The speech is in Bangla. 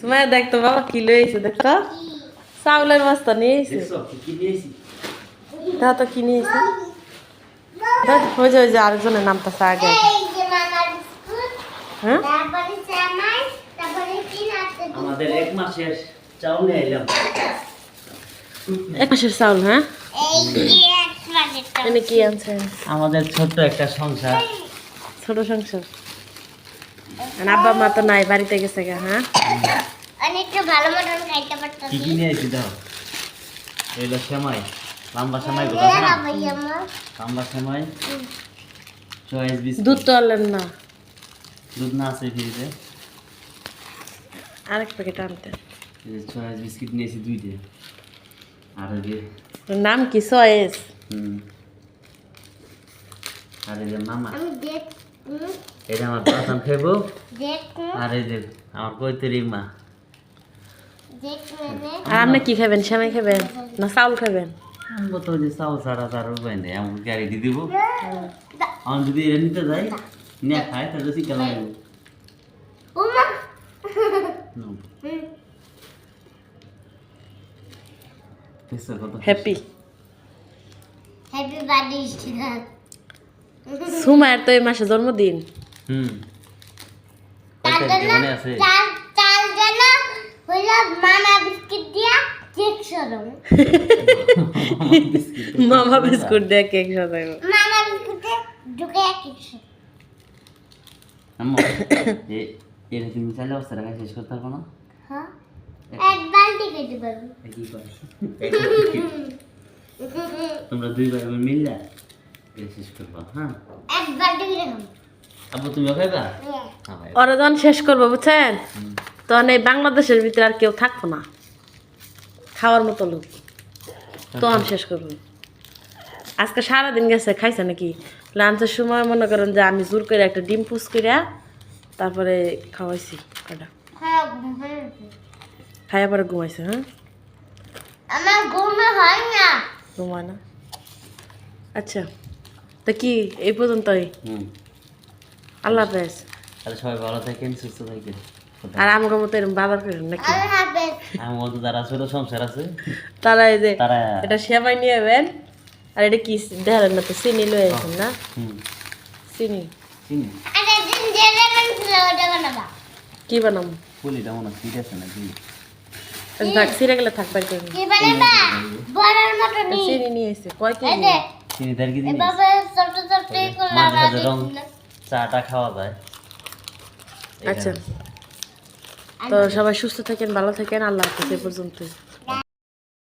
তোমার দেখতো বাবা কি লইছে দেখতো চাউলের বস্তা নিয়ে এসে তা তো কি নিয়েছে ওই যে আরেকজনের নামটা আগে হ্যাঁ আমাদের 1 মাসের চাউল নিয়ে এলাম। 1 মাসের চাউল হ্যাঁ এনে কি আনছেন আমাদের ছোট্ট একটা সংসার। ছোট সংসার আর আব্বা মা তো নাই বাড়িতে গেছে গা হ্যাঁ অনেকটা ভালো মতন খাইতে পারতাম কি কি নিয়ে এসেছি দাও। এগুলো সেমাই, লম্বা সেমাই গুলো আছে না, লম্বা সেমাই, চয়েস বিস্কুট। দুধ তো আনলেন না দুধ না আছে ফ্রিজে। আরেক প্যাকেট আনতে এই যে চয়েস বিস্কুট নিয়েছি 2টে। আর এই যে নাম কি চয়েস আর এই যে মামা, আমি দেখ এটা আমার প্রথম খাইবো। দেখ আর এই যে আমার কৈতরি মা। দেখ মানে আর আপনি কি খাবেন সেমাই খাবেন না চাউল খাবেন আমগো তো যে চাউল ছাড়া তার উপায় নেই, এমন গাড়ি দিয়ে দিব। আমি যদি এটা নিতে যাই নিয়ে খাই তাহলে শিখে লাগবে। ওমা হ্যাপি হ্যাপি বার্থডে স্টিকার সুমায়ের তো এই মাসে জন্মদিন তার জন্য মনে আছে চাল জন্য হইলো মামা বিস্কিট দিয়া কেক সরম মামা বিস্কুট দিয়ে কেক সাজাইব মামা বিস্কুটে ঢুকে কেক সরম আম্মু এটা তুমি চাইলে অবস্থা রাখা শেষ করতে পারবো না? হ্যাঁ এক বালতি খেতে পারবো কি করে তোমরা 2 ভাই বোন মিললে এটা শেষ করবো। হ্যাঁ এক বালতি করে খাবো আব্বু তুমিও খাইবা? হ্যাঁ হ্যাঁ ভাই। ওরা যখন শেষ করবো বুঝছেন তখন এই বাংলাদেশের ভিতরে আর কেউ থাকবো না খাওয়ার মতো লোক তখন শেষ করবো। আজকে সারাদিন গেছে খাইছে নাকি লাঞ্চের সময় মনে করেন যে আমি জোর করে একটা ডিম পুষ করিয়া তারপরে খাওয়াইছি কটা হ্যাঁ ঘুম হয়ে গেছে। খাইয়া পরে ঘুমাইছে হ্যাঁ আমার ঘুমে হয় না ঘুমায় না আচ্ছা তা কি এই পর্যন্তই আল্লাহ হাফেজ তাহলে সবাই ভালো থাকেন, সুস্থ থাকেন। আর আমার মতো এরকম বাজার করেন নাকি আল্লাহ হাফেজ আমার মতো যারা ছোট সংসার আছে তারা এই যে তারা এটা সেমাই নিয়ে যাবেন আর এটা কি দেখালেন না তো চিনি লয়ে আসেন না চিনি চিনি আর একদিন যে লেমন ছিল ওটা বানাবা কি বানাবো পুলিটা মনে হয় ঠিক আছে নাকি? থাক সিরে গেলে থাক বাড়ি করে কি বানাবা বড়ার মতো নি চিনি নিয়ে এসে কয় এই কেজি যে চিনি তার কি জিনিস? এভাবে ছোট ছোট করে মাঝে মাঝে রং চাটা খাওয়া যায়। আচ্ছা তো সবাই সুস্থ থাকেন ভালো থাকেন আল্লাহ হাফেজ এই পর্যন্ত